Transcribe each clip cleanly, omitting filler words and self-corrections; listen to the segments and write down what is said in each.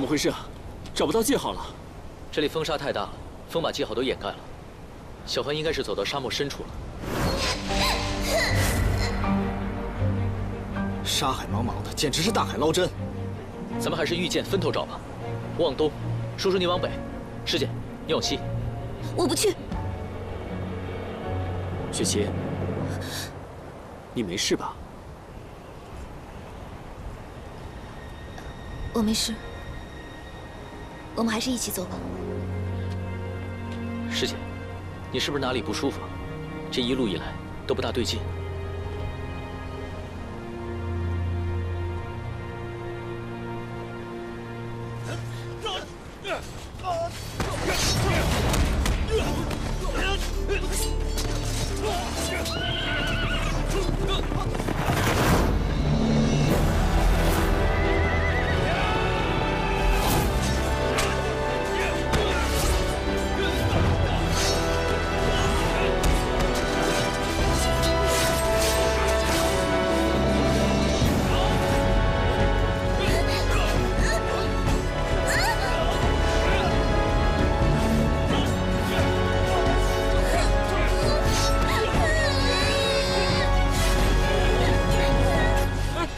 么回事？找不到记号了。这里风沙太大了，风把记号都掩盖了。小凡应该是走到沙漠深处了。沙海茫茫的，简直是大海捞针。咱们还是遇剑分头找吧。我往东，叔叔你往北，师姐你往西。我不去。雪琪，你没事吧？我没事。我们还是一起走吧。师姐，你是不是哪里不舒服？这一路以来都不大对劲。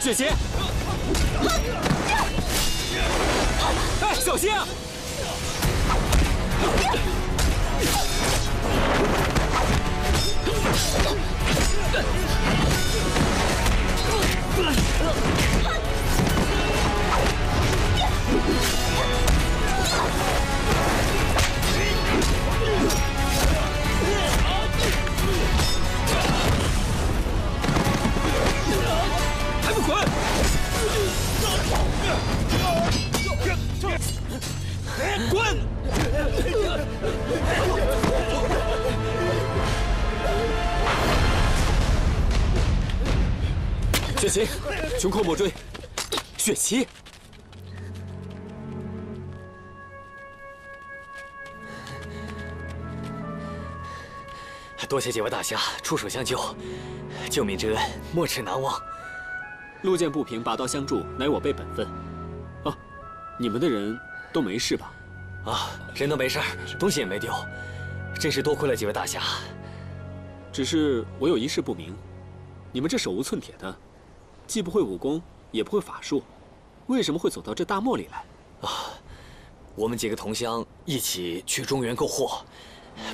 雪琪，哎，小心啊！还不滚！滚！雪琪，穷寇莫追！雪琪，多谢几位大侠出手相救，救命之恩没齿难忘。路见不平，拔刀相助，乃我辈本分。哦，你们的人都没事吧？啊，人都没事，东西也没丢，真是多亏了几位大侠。只是我有一事不明，你们这手无寸铁的，既不会武功，也不会法术，为什么会走到这大漠里来？啊，我们几个同乡一起去中原购货，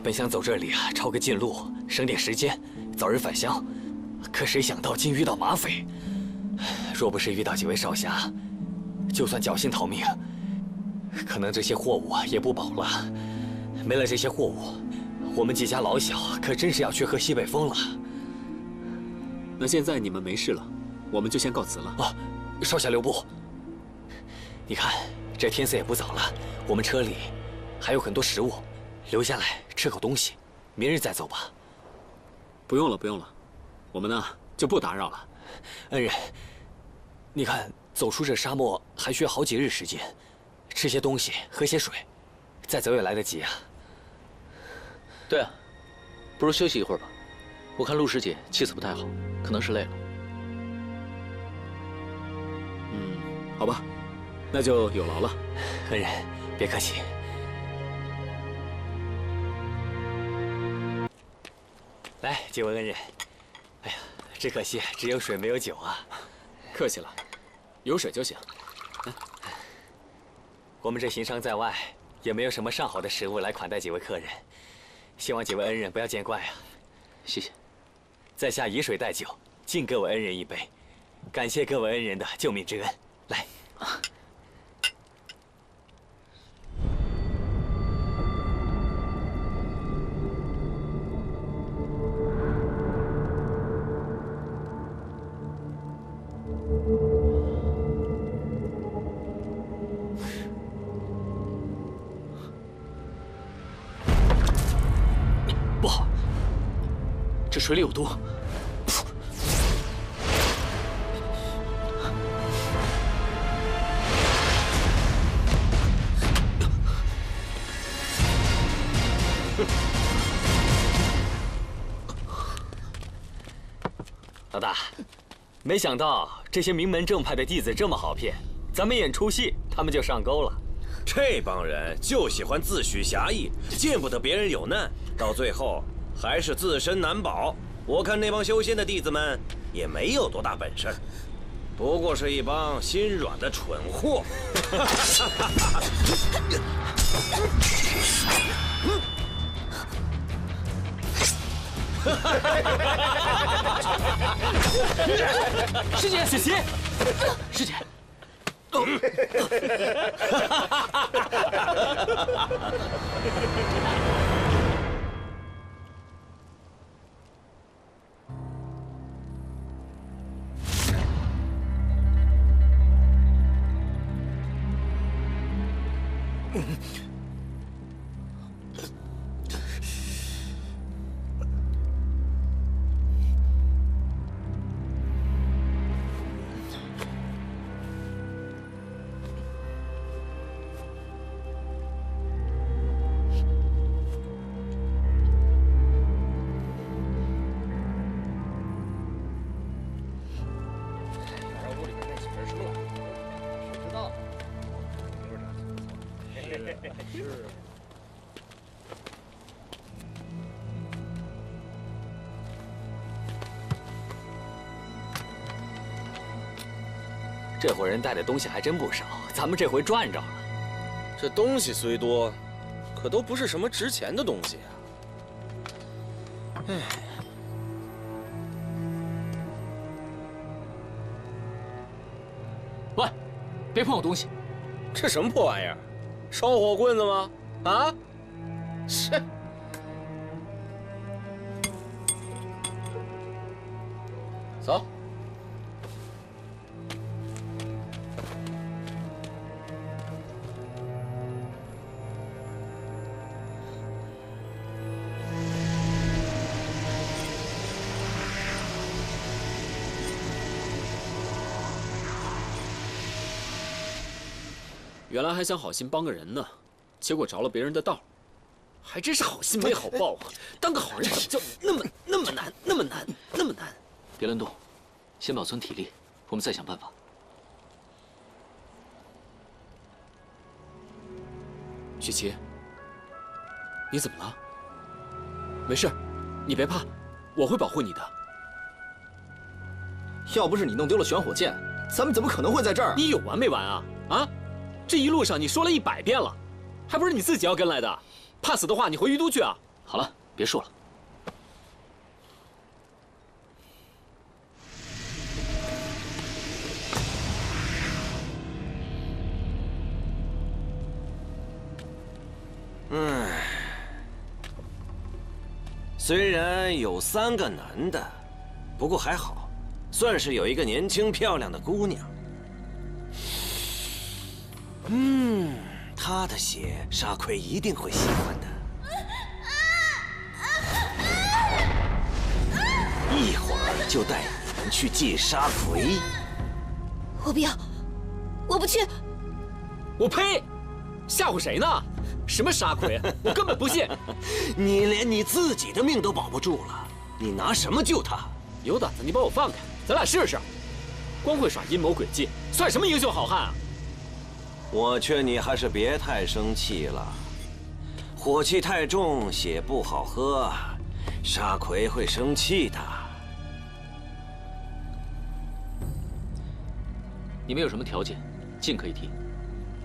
本想走这里啊，抄个近路，省点时间，早日返乡。可谁想到竟遇到马匪，若不是遇到几位少侠，就算侥幸逃命，可能这些货物也不保了。没了这些货物，我们几家老小可真是要去喝西北风了。那现在你们没事了，我们就先告辞了。啊，少侠留步。你看，这天色也不早了，我们车里还有很多食物，留下来吃口东西，明日再走吧。不用了，不用了，我们呢就不打扰了。恩人，你看，走出这沙漠还需要好几日时间，吃些东西，喝些水，再走也来得及啊。对啊，不如休息一会儿吧。我看陆师姐气色不太好，可能是累了。好吧，那就有劳了。恩人，别客气。来，几位恩人。哎呀，只可惜只有水没有酒啊。客气了，有水就行。我们这行商在外，也没有什么上好的食物来款待几位客人，希望几位恩人不要见怪啊。谢谢。在下以水代酒，敬各位恩人一杯，感谢各位恩人的救命之恩。来。不好，这水里有毒。老大，没想到这些名门正派的弟子这么好骗，咱们演出戏，他们就上钩了。这帮人就喜欢自诩侠义，见不得别人有难，到最后还是自身难保。我看那帮修仙的弟子们也没有多大本事，不过是一帮心软的蠢货。师姐，雪琪，师姐。这伙人带的东西还真不少，咱们这回赚着了。这东西虽多，可都不是什么值钱的东西啊。唉，喂，别碰我东西！这什么破玩意儿？烧火棍子吗？啊？是。走。原来还想好心帮个人呢，结果着了别人的道，还真是好心没好报啊！当个好人怎么就那么难，那么难，那么难？别乱动，先保存体力，我们再想办法。雪琪，你怎么了？没事，你别怕，我会保护你的。要不是你弄丢了玄火剑，咱们怎么可能会在这儿？你有完没完啊？啊！这一路上你说了100遍了，还不是你自己要跟来的？怕死的话，你回玉都去啊！好了，别说了。虽然有3个男的，不过还好，算是有一个年轻漂亮的姑娘。她的血沙奎一定会喜欢的。一会儿就带你们去见沙奎。我不要，我不去。我呸！吓唬谁呢？什么沙奎？我根本不信。你连你自己的命都保不住了，你拿什么救他？有胆子你把我放开，咱俩试试。光会耍阴谋诡计，算什么英雄好汉啊？我劝你还是别太生气了，火气太重，血不好喝，沙奎会生气的。你们有什么条件，尽可以提。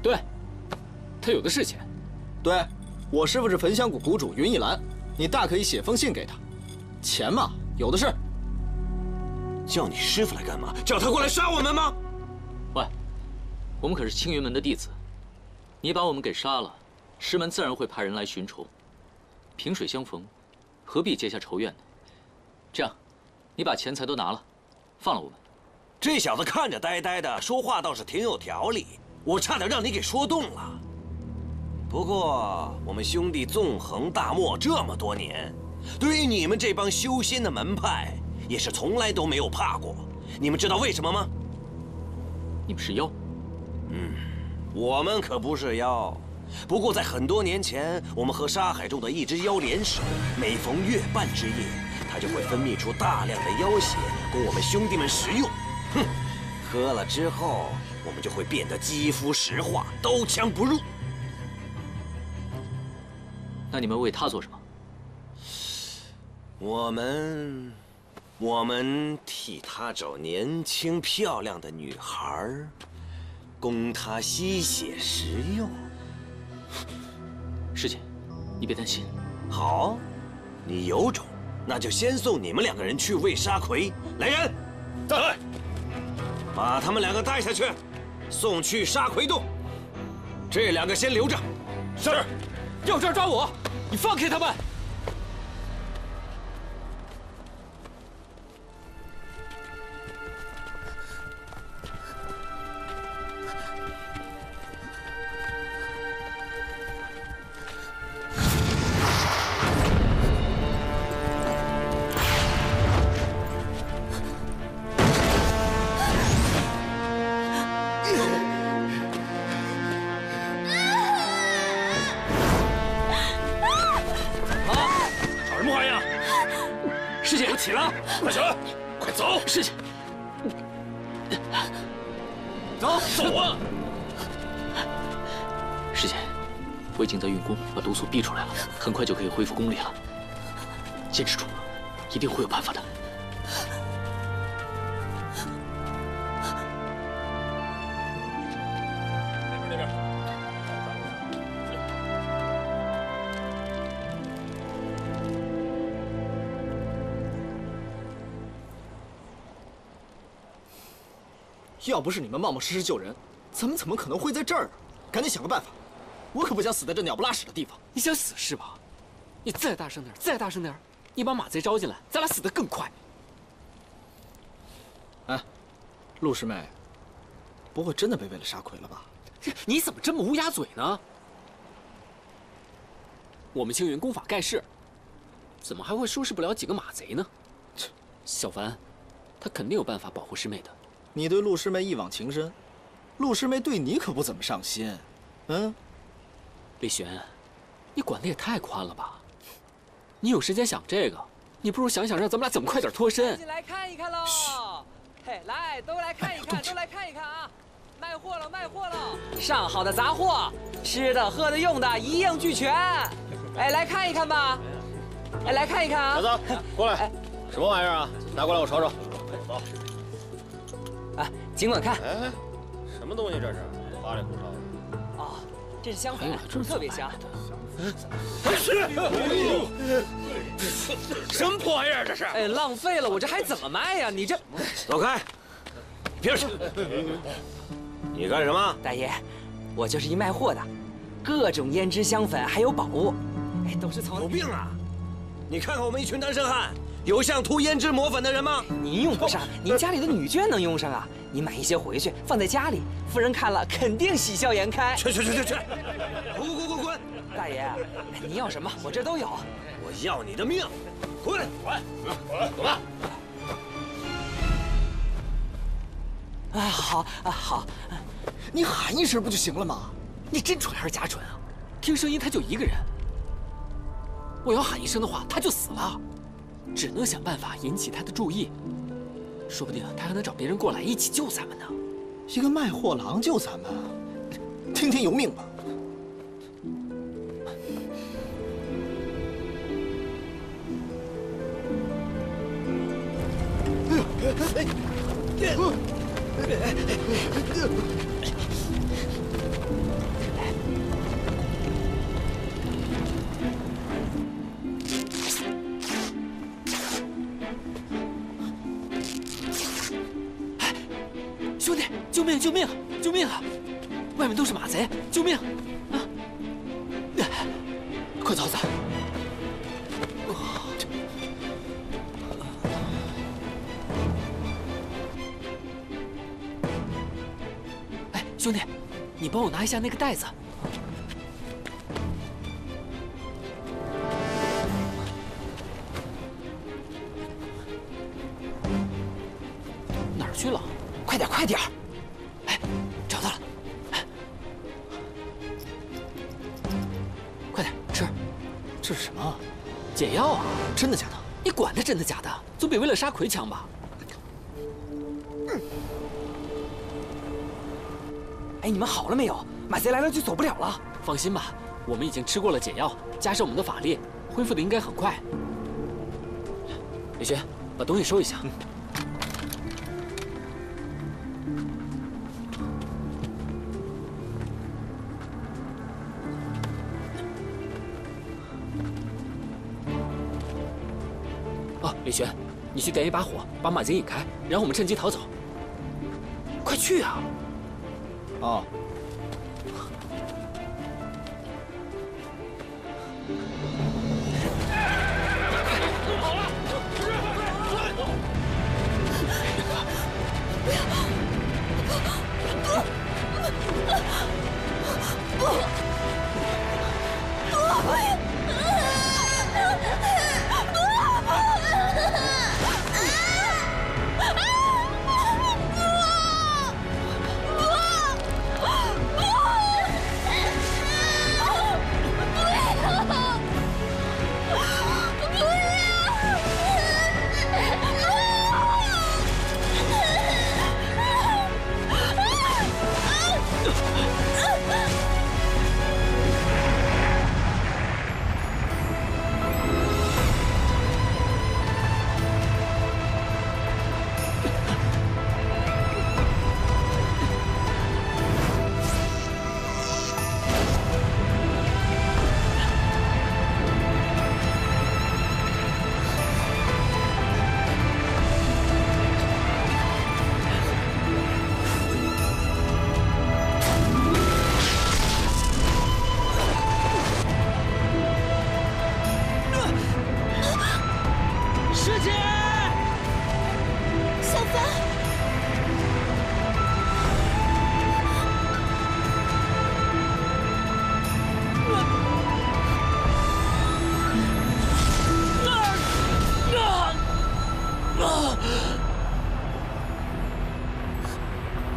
对，他有的是钱。对，我师父是焚香谷谷主云一兰，你大可以写封信给他。钱嘛，有的是。叫你师父来干嘛？叫他过来杀我们吗？喂，我们可是青云门的弟子，你把我们给杀了，师门自然会派人来寻仇。萍水相逢，何必结下仇怨呢？这样，你把钱财都拿了，放了我们。这小子看着呆呆的，说话倒是挺有条理，我差点让你给说动了。不过我们兄弟纵横大漠这么多年，对于你们这帮修仙的门派，也是从来都没有怕过。你们知道为什么吗？你们是妖？我们可不是妖。不过在很多年前，我们和沙海中的一只妖联手，每逢月半之夜，它就会分泌出大量的妖血供我们兄弟们食用。喝了之后，我们就会变得肌肤石化，刀枪不入。那你们为他做什么？我们替他找年轻漂亮的女孩，供他吸血食用。师姐，你别担心。好，你有种，那就先送你们2个人去喂沙葵。来人，在，把他们2个带下去，送去沙葵洞。这2个先留着。是。要这儿抓我，你放开他们！起来，快起来，快走！师姐，走啊！师姐，我已经在运功把毒素逼出来了，很快就可以恢复功力了。坚持住，一定会有办法的。那边。要不是你们冒冒失失救人，咱们怎么可能会在这儿啊？赶紧想个办法，我可不想死在这鸟不拉屎的地方。你想死是吧？你再大声点，再大声点！你把马贼招进来，咱俩死得更快。哎，陆师妹，不会真的被喂了沙葵了吧？你怎么这么乌鸦嘴呢？我们青云功法盖世，怎么还会收拾不了几个马贼呢？小凡，他肯定有办法保护师妹的。你对陆师妹一往情深，陆师妹对你可不怎么上心。嗯，李玄，你管得也太宽了吧？你有时间想这个，你不如想想让咱们俩怎么快点脱身。进来看一看喽！嘿，来，都来看一看，都来看一看啊！卖货了，卖货了！上好的杂货，吃的、喝的、用的一应俱全。哎，来看一看吧。哎，来看一看啊！小子，过来，什么玩意儿啊？拿过来我瞅瞅。走。啊，尽管看。哎，什么东西这是？花里胡哨的。哦，这是香粉，特别香。什么破玩意儿这是？哎，浪费了，我这还怎么卖呀？你这……走开，别去！你干什么？大爷，我就是一卖货的，各种胭脂香粉还有宝物，哎，都是从……有病啊！你看看我们一群单身汉，有像涂胭脂抹粉的人吗？您用不上，您家里的女眷能用上啊！你买一些回去放在家里，夫人看了肯定喜笑颜开。去！滚！大爷，您要什么我这都有。我要你的命！滚！走吧。啊，好啊，好。你喊一声不就行了吗？你真蠢还是假蠢啊？听声音他就一个人，我要喊一声的话他就死了，只能想办法引起他的注意，说不定他还能找别人过来一起救咱们呢。一个卖货郎救咱们，听天由命吧。兄弟，救命！救命！救命啊！外面都是马贼，救命！啊！快走！哎，兄弟，你帮我拿一下那个袋子。哪儿去了？快点！哎，找到了！哎，快点吃！这是什么？解药啊！真的假的？你管它真的假的，总比为了沙葵强吧？哎，你们好了没有？马贼来了就走不了了。放心吧，我们已经吃过了解药，加上我们的法力，恢复的应该很快。李轩，把东西收一下。哦，李轩，你去点一把火，把马杰引开，然后我们趁机逃走。快去啊！哦。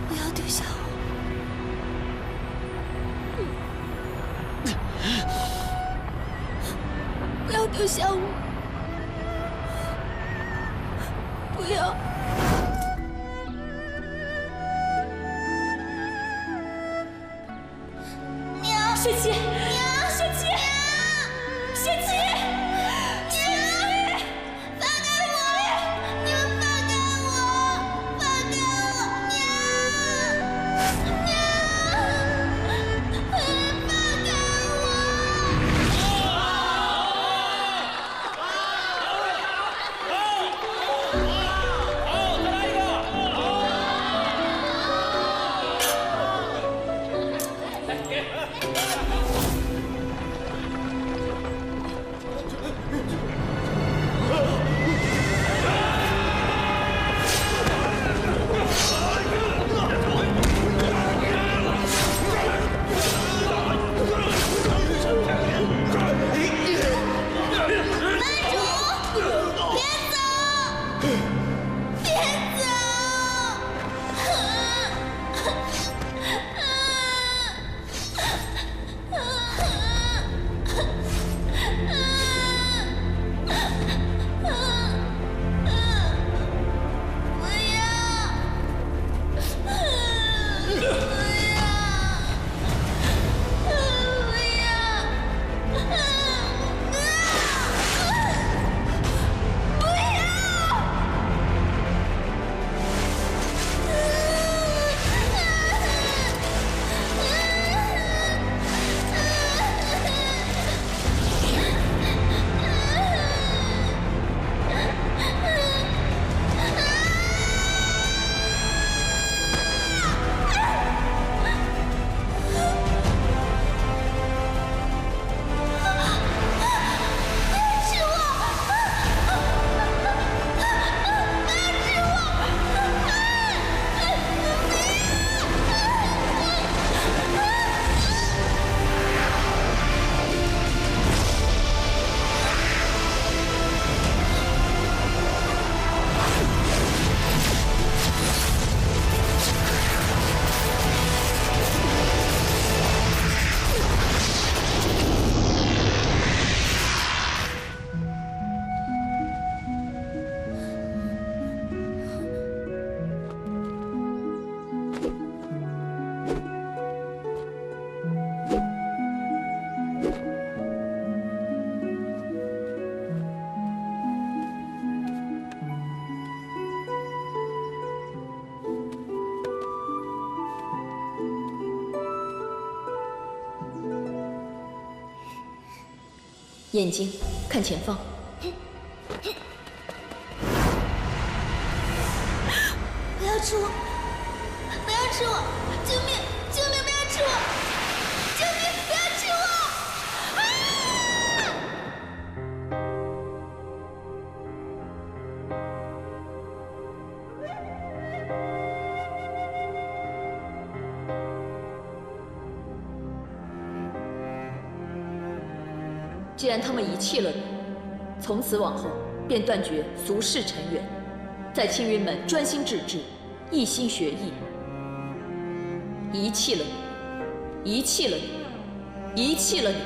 不要丢下我！不要丢下我！不要！娘，雪琪，娘，雪琪，雪琪，雪琪，放开我！你们放开我！放开我！娘，放开我！眼睛看前方。不要吃我！不要吃我！救命！救命！不要吃我！救命！不要吃我！既然他们遗弃了你，从此往后便断绝俗世尘缘，在青云门专心致志，一心学艺。遗弃了你，遗弃了你，遗弃了你，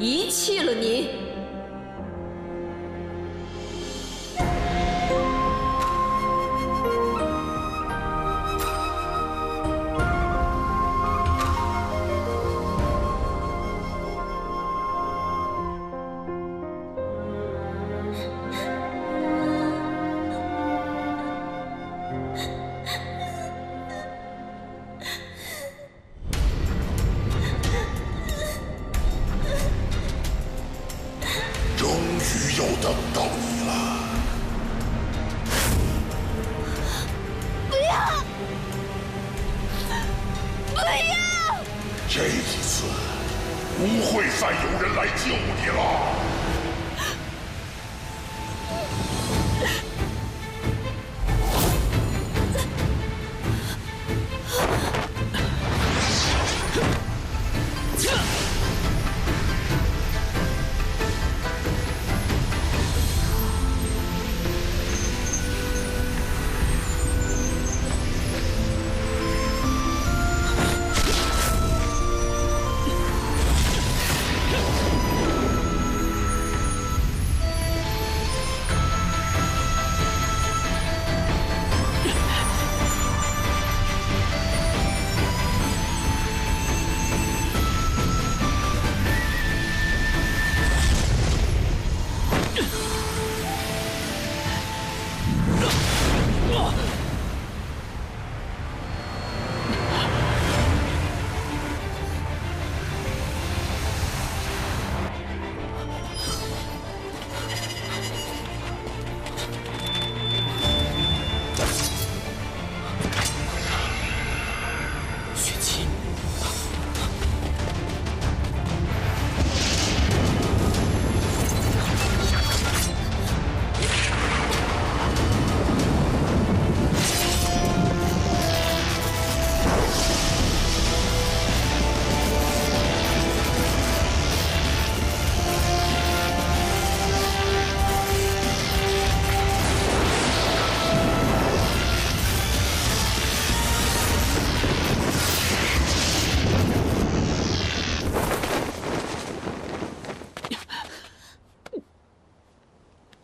遗弃了你！又等到你了。不要！不要！这一次不会再有人来救你了。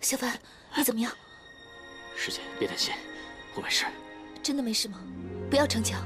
小凡，你怎么样？师姐，别担心，我没事。真的没事吗？不要逞强。